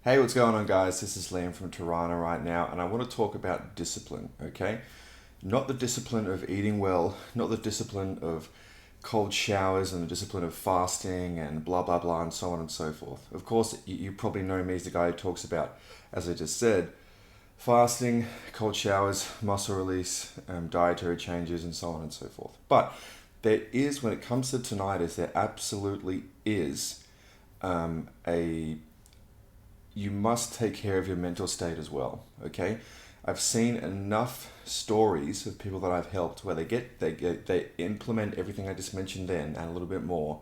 Hey, what's going on, guys? This is Liam from Toronto right now, and I want to talk about discipline, okay? Not the discipline of eating well, not the discipline of cold showers and the discipline of fasting and blah, blah, blah, and so on and so forth. Of course, you probably know me as the guy who talks about, as I just said, fasting, cold showers, muscle release, dietary changes, and so on and so forth. But there is, when it comes to tinnitus, there absolutely is a you must take care of your mental state as well. Okay, I've seen enough stories of people that I've helped where they implement everything I just mentioned then and a little bit more.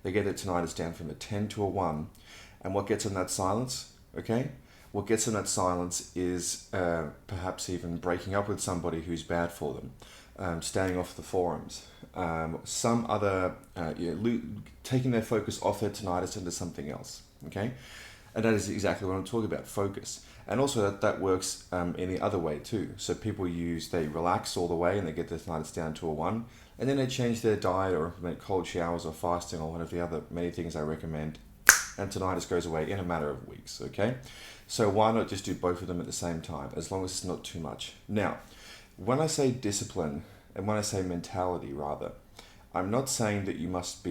They get their tinnitus down from a 10 to a 1, and what gets in that silence? Okay, what gets in that silence is perhaps even breaking up with somebody who's bad for them, staying off the forums, some other taking their focus off their tinnitus into something else. Okay, and that is exactly what I'm talking about, focus. And also that works in the other way too. So they relax all the way and they get their tinnitus down to a 1, and then they change their diet or implement cold showers or fasting or one of the other many things I recommend, and tinnitus goes away in a matter of weeks, okay? So why not just do both of them at the same time, as long as it's not too much? Now, when I say discipline, and when I say mentality rather, I'm not saying that you must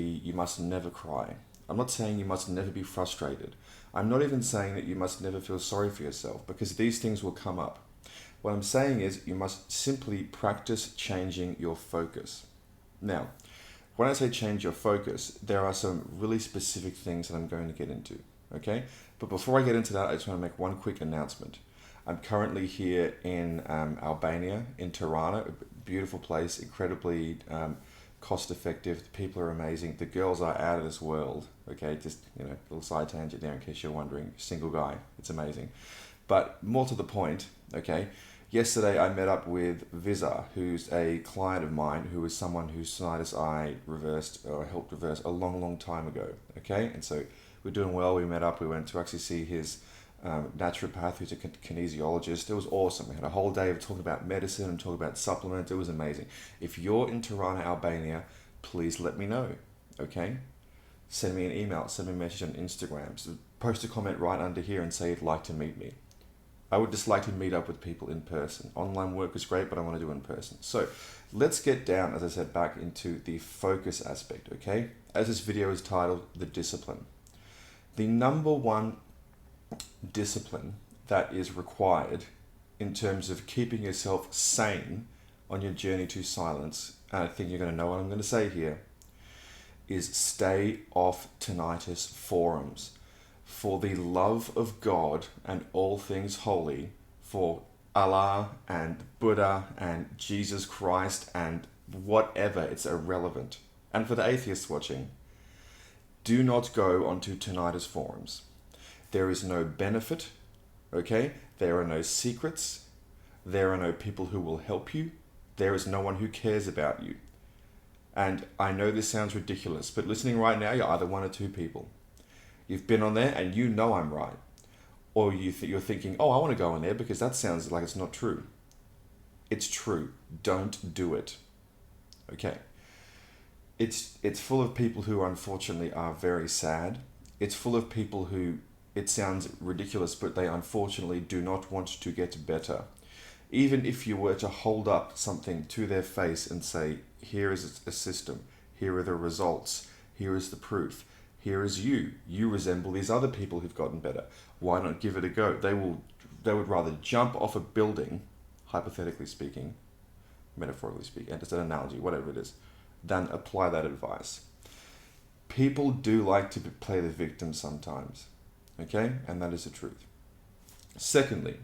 never cry. I'm not saying you must never be frustrated. I'm not even saying that you must never feel sorry for yourself, because these things will come up. What I'm saying is you must simply practice changing your focus. Now, when I say change your focus, there are some really specific things that I'm going to get into, okay? But before I get into that, I just want to make one quick announcement. I'm currently here in Albania, in Tirana, a beautiful place, incredibly cost effective. The people are amazing. The girls are out of this world. Okay, just a little side tangent there in case you're wondering. Single guy, it's amazing. But more to the point, okay. Yesterday I met up with Visa, who's a client of mine, who is someone whose tinnitus I reversed or helped reverse a long, long time ago. Okay, and so we're doing well. We met up. We went to actually see his naturopath, who's a kinesiologist. It was awesome. We had a whole day of talking about medicine and talking about supplements. It was amazing. If you're in Tirana, Albania, please let me know. Okay, send me an email, send me a message on Instagram, so post a comment right under here and say you'd like to meet me. I would just like to meet up with people in person. Online work is great, but I want to do it in person. So let's get down, as I said, back into the focus aspect. Okay, as this video is titled, the discipline. The number one discipline that is required in terms of keeping yourself sane on your journey to silence, and I think you're going to know what I'm going to say here, is stay off tinnitus forums. For the love of God and all things holy, for Allah and Buddha and Jesus Christ and whatever, it's irrelevant. And for the atheists watching, do not go onto tinnitus forums. There is no benefit, okay? There are no secrets. There are no people who will help you. There is no one who cares about you. And I know this sounds ridiculous, but listening right now, you're either one or two people. You've been on there and you know I'm right. Or you're thinking, oh, I want to go in there because that sounds like it's not true. It's true. Don't do it. Okay. It's full of people who unfortunately are very sad. It's full of people who, it sounds ridiculous, but they unfortunately do not want to get better. Even if you were to hold up something to their face and say, here is a system, here are the results, here is the proof, here is you resemble these other people who've gotten better, why not give it a go? They would rather jump off a building, hypothetically speaking, metaphorically speaking, and just an analogy, whatever it is, than apply that advice. People do like to play the victim sometimes, okay? And that is the truth. Secondly,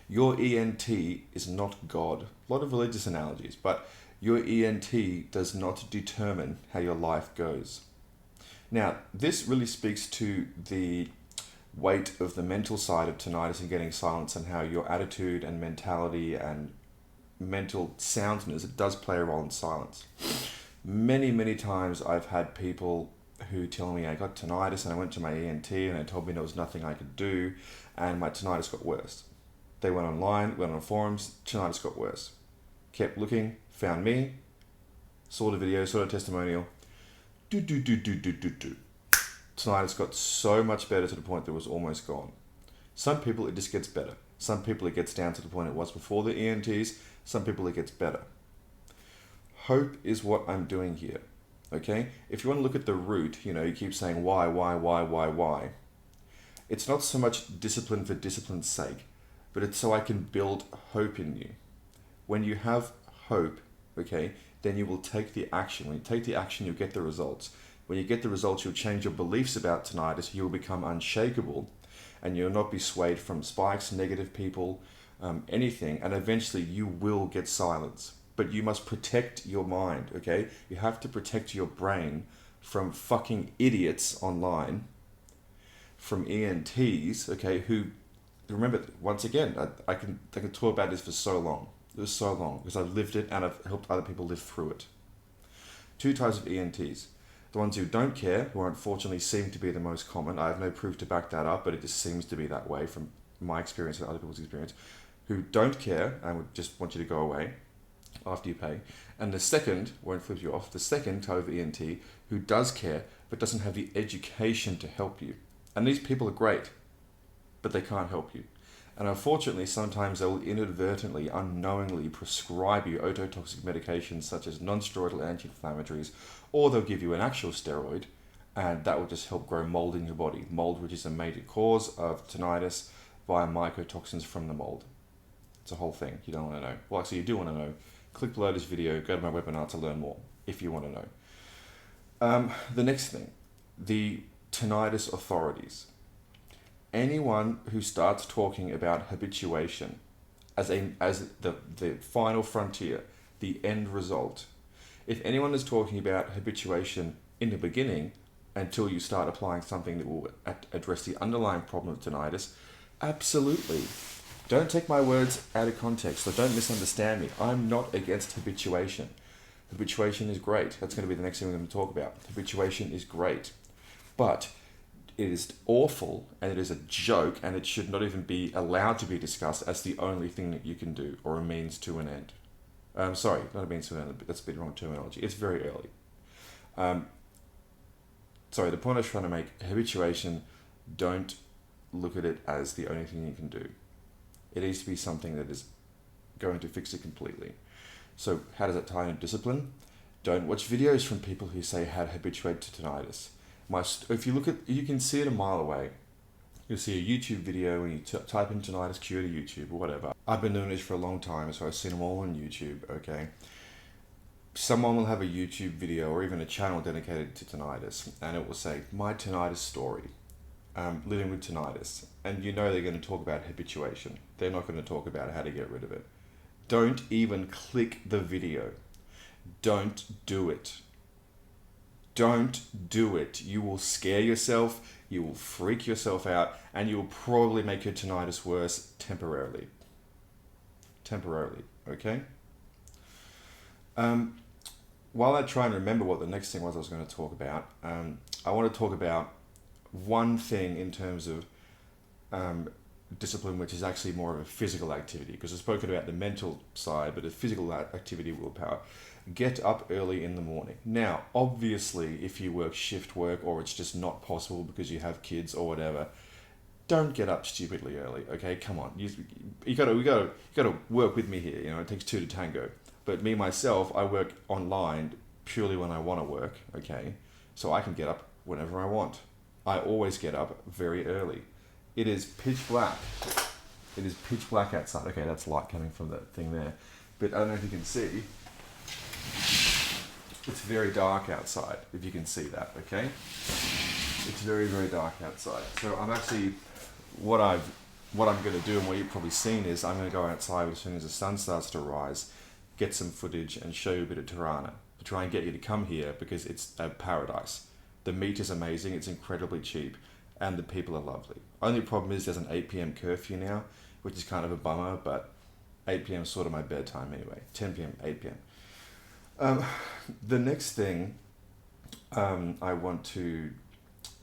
your ENT is not God. A lot of religious analogies, but your ENT does not determine how your life goes. Now, this really speaks to the weight of the mental side of tinnitus and getting silence, and how your attitude and mentality and mental soundness, it does play a role in silence. Many, many times I've had people who tell me I got tinnitus and I went to my ENT and they told me there was nothing I could do, and my tinnitus got worse. They went online, went on forums, tinnitus got worse. Kept looking, found me, saw the video, saw the testimonial. Tinnitus got so much better to the point that it was almost gone. Some people it just gets better. Some people it gets down to the point it was before the ENTs. Some people it gets better. Hope is what I'm doing here. Okay? If you want to look at the root, you keep saying why. It's not so much discipline for discipline's sake, but it's so I can build hope in you. When you have hope, okay, then you will take the action. When you take the action, you'll get the results. When you get the results, you'll change your beliefs about tinnitus. You'll become unshakable, and you'll not be swayed from spikes, negative people, anything, and eventually you will get silence. But you must protect your mind, okay? You have to protect your brain from fucking idiots online, from ENTs, okay, who, remember, once again, I can talk about this for so long. It was so long, because I've lived it and I've helped other people live through it. Two types of ENTs. The ones who don't care, who unfortunately seem to be the most common. I have no proof to back that up, but it just seems to be that way from my experience and other people's experience, who don't care and would just want you to go away after you pay. And the second, won't flip you off, the second type of ENT who does care but doesn't have the education to help you. And these people are great, but they can't help you. And unfortunately, sometimes they will inadvertently, unknowingly prescribe you ototoxic medications such as non-steroidal anti-inflammatories, or they'll give you an actual steroid, and that will just help grow mold in your body. Mold, which is a major cause of tinnitus via mycotoxins from the mold. It's a whole thing. You don't want to know. Well, actually, you do want to know. Click below this video, go to my webinar to learn more, if you want to know. The next thing, the tinnitus authorities. Anyone who starts talking about habituation as the final frontier, the end result, if anyone is talking about habituation in the beginning until you start applying something that will address the underlying problem of tinnitus, absolutely. Don't take my words out of context, or don't misunderstand me. I'm not against habituation. Habituation is great. That's going to be the next thing we're going to talk about. Habituation is great. But it is awful, and it is a joke, and it should not even be allowed to be discussed as the only thing that you can do, or a means to an end. Sorry, not a means to an end, that's a bit wrong terminology. It's very early. Sorry, the point I was trying to make, habituation, don't look at it as the only thing you can do. It needs to be something that is going to fix it completely. So how does that tie into discipline? Don't watch videos from people who say how to habituate to tinnitus. If you look at, you can see it a mile away. You'll see a YouTube video when you type in tinnitus cure to YouTube or whatever. I've been doing this for a long time, so I've seen them all on YouTube, okay? Someone will have a YouTube video or even a channel dedicated to tinnitus, and it will say, my tinnitus story, living with tinnitus. And you know they're going to talk about habituation. They're not going to talk about how to get rid of it. Don't even click the video. Don't do it. Don't do it. You will scare yourself, you will freak yourself out, and you will probably make your tinnitus worse temporarily. Temporarily, okay? While I try and remember what the next thing was I was going to talk about, I want to talk about one thing in terms of discipline, which is actually more of a physical activity, because I've spoken about the mental side, but a physical activity, willpower. Get up early in the morning. Now, obviously, if you work shift work or it's just not possible because you have kids or whatever, don't get up stupidly early. Okay, come on, you gotta work with me here. You know, it takes two to tango. But me myself, I work online purely when I want to work. Okay, so I can get up whenever I want. I always get up very early. It is pitch black. It is pitch black outside. Okay, that's light coming from that thing there. But I don't know if you can see. It's very dark outside, if you can see that, okay? It's very, very dark outside. So I'm actually, what I'm going to do, and what you've probably seen, is I'm going to go outside as soon as the sun starts to rise, get some footage and show you a bit of Tirana to try and get you to come here, because it's a paradise. The meat is amazing, it's incredibly cheap, and the people are lovely. Only problem is there's an 8 p.m. curfew now, which is kind of a bummer, but 8 p.m. is sort of my bedtime anyway. 10 p.m., 8 p.m. The next thing I want to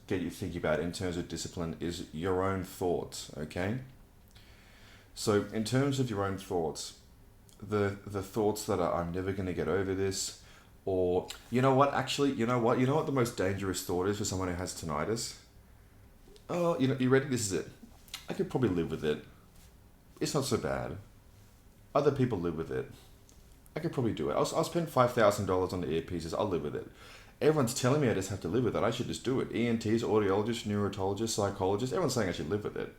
get you thinking about in terms of discipline is your own thoughts, okay? So in terms of your own thoughts, the thoughts that are, I'm never going to get over this, or, you know what the most dangerous thought is for someone who has tinnitus? Oh, you ready? This is it. I could probably live with it. It's not so bad. Other people live with it. I could probably do it. I'll spend $5,000 on the earpieces. I'll live with it. Everyone's telling me I just have to live with it. I should just do it. ENTs, audiologists, neurologists, psychologists, everyone's saying I should live with it.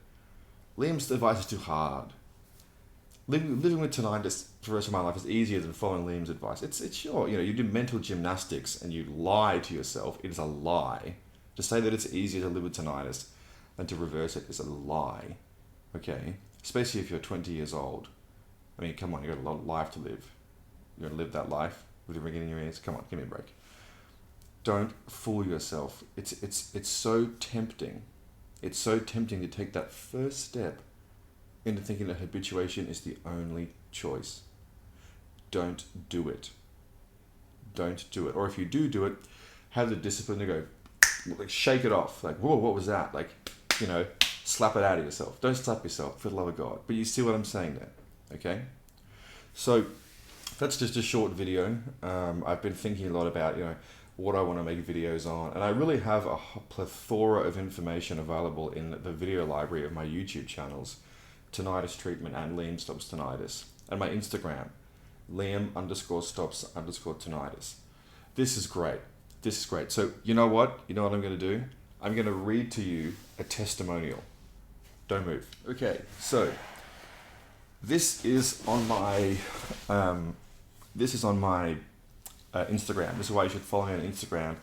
Liam's advice is too hard. Living with tinnitus for the rest of my life is easier than following Liam's advice. It's sure, you do mental gymnastics and you lie to yourself. It is a lie. To say that it's easier to live with tinnitus than to reverse it is a lie. Okay? Especially if you're 20 years old. I mean, come on, you've got a lot of life to live. You're going to live that life with a ringing in your ears. Come on, give me a break. Don't fool yourself. It's so tempting. It's so tempting to take that first step into thinking that habituation is the only choice. Don't do it. Don't do it. Or if you do it, have the discipline to go, like, shake it off. Like, whoa, what was that? Like, slap it out of yourself. Don't slap yourself, for the love of God. But you see what I'm saying there, okay? So that's just a short video. I've been thinking a lot about, what I want to make videos on. And I really have a plethora of information available in the video library of my YouTube channels, Tinnitus Treatment and Liam Stops Tinnitus, and my Instagram, Liam_stops_tinnitus. This is great. This is great. So you know what? You know what I'm going to do? I'm going to read to you a testimonial. Don't move. Okay, so this is on my Instagram. This is why you should follow me on Instagram.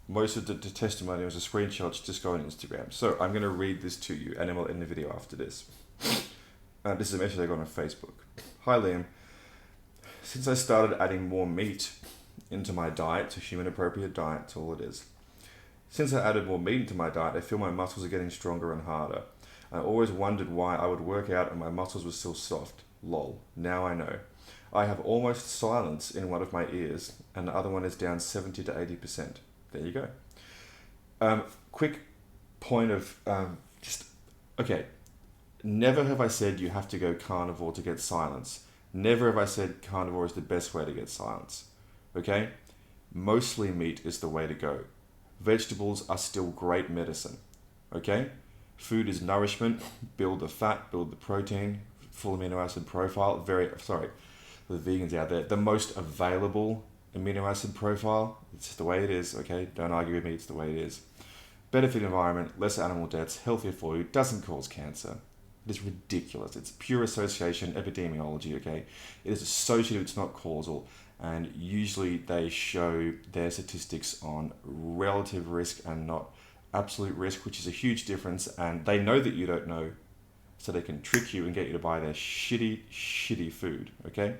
Most of the testimonials are screenshots. Just go on Instagram. So I'm going to read this to you, and then we'll end the video after this. This is a message I got on Facebook. Hi Liam. Since I started adding more meat into my diet, it's a human appropriate diet, that's all it is. Since I added more meat into my diet, I feel my muscles are getting stronger and harder. I always wondered why I would work out and my muscles were still soft. Lol. Now I know. I have almost silence in one of my ears, and the other one is down 70 to 80%. There you go. Quick point of okay. Never have I said you have to go carnivore to get silence. Never have I said carnivore is the best way to get silence. Okay? Mostly meat is the way to go. Vegetables are still great medicine. Okay? Food is nourishment. Build the fat, build the protein, full amino acid profile. The vegans out there, the most available amino acid profile. It's just the way it is, okay? Don't argue with me, it's the way it is. Better for the environment, less animal deaths, healthier for you, doesn't cause cancer. It is ridiculous. It's pure association, epidemiology, okay? It is associative, it's not causal. And usually they show their statistics on relative risk and not absolute risk, which is a huge difference. And they know that you don't know, so they can trick you and get you to buy their shitty food, okay?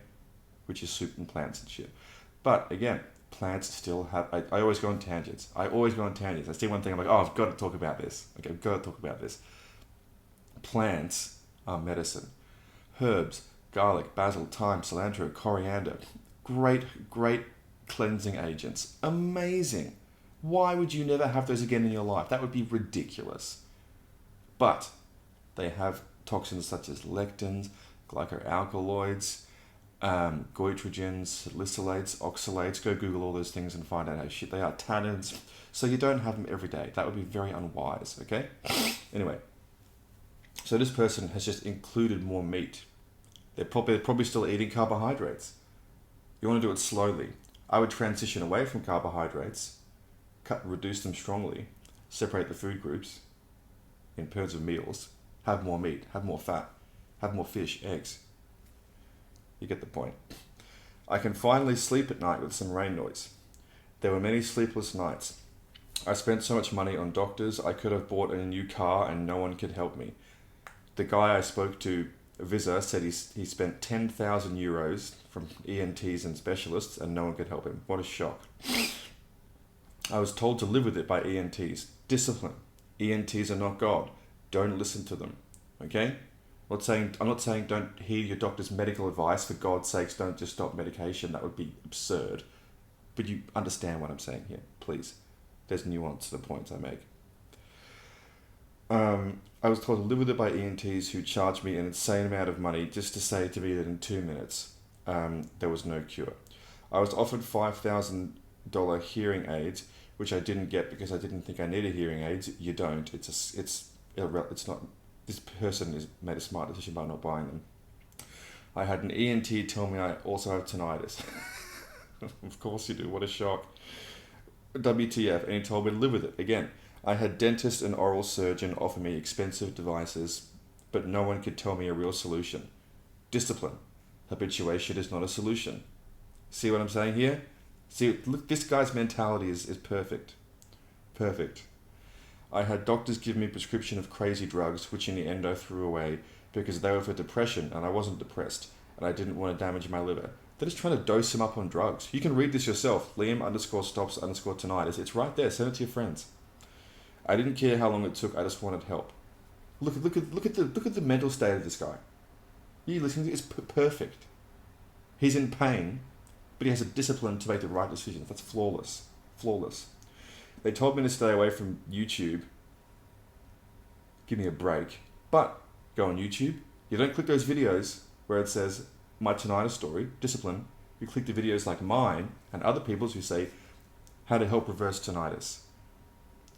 Which is soup and plants and shit. But again, plants still have, I always go on tangents. I see one thing, I'm like, oh, I've got to talk about this. Okay, I've got to talk about this. Plants are medicine. Herbs, garlic, basil, thyme, cilantro, coriander. Great cleansing agents. Amazing. Why would you never have those again in your life? That would be ridiculous. But they have toxins such as lectins, glycoalkaloids, goitrogens, salicylates, oxalates. Go Google all those things and find out how shit they are. Tannins. So you don't have them every day. That would be very unwise, okay? Anyway, so this person has just included more meat. They're probably still eating carbohydrates. You want to do it slowly. I would transition away from carbohydrates, reduce them strongly, separate the food groups in terms of meals, have more meat, have more fat, have more fish, eggs. You get the point. I can finally sleep at night with some rain noise. There were many sleepless nights. I spent so much money on doctors, I could have bought a new car and no one could help me. The guy I spoke to, Visa, said he spent 10,000 euros from ENTs and specialists and no one could help him. What a shock. I was told to live with it by ENTs. Discipline. ENTs are not God. Don't listen to them. Okay? I'm not saying don't heed your doctor's medical advice. For God's sakes, don't just stop medication. That would be absurd. But you understand what I'm saying here, please. There's nuance to the points I make. I was told to live with it by ENTs who charged me an insane amount of money just to say to me that in 2 minutes there was no cure. I was offered $5,000 hearing aids, which I didn't get because I didn't think I needed hearing aids. You don't. It's not This person has made a smart decision by not buying them. I had an ENT tell me I also have tinnitus. Of course you do, what a shock. WTF, and he told me to live with it. Again, I had dentist and oral surgeon offer me expensive devices, but no one could tell me a real solution. Discipline. Habituation is not a solution. See what I'm saying here? See, look, this guy's mentality is perfect. Perfect. I had doctors give me prescription of crazy drugs, which in the end I threw away because they were for depression and I wasn't depressed and I didn't want to damage my liver. They're just trying to dose him up on drugs. You can read this yourself. Liam_stops_tinnitus. It's right there. Send it to your friends. I didn't care how long it took. I just wanted help. Look at the mental state of this guy. You listening? It's perfect. He's in pain, but he has a discipline to make the right decisions. That's flawless. Flawless. They told me to stay away from YouTube. Give me a break. But go on YouTube. You don't click those videos where it says my tinnitus story, discipline. You click the videos like mine and other people's who say how to help reverse tinnitus.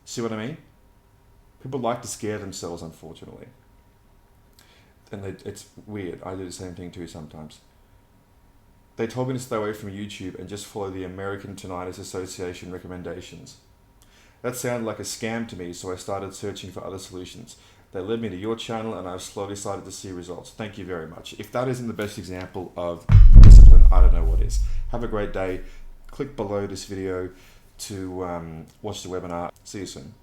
See what I mean? People like to scare themselves, unfortunately. And it's weird. I do the same thing too sometimes. They told me to stay away from YouTube and just follow the American Tinnitus Association recommendations. That sounded like a scam to me, so I started searching for other solutions. They led me to your channel and I've slowly started to see results. Thank you very much. If that isn't the best example of discipline, I don't know what is. Have a great day. Click below this video to watch the webinar. See you soon.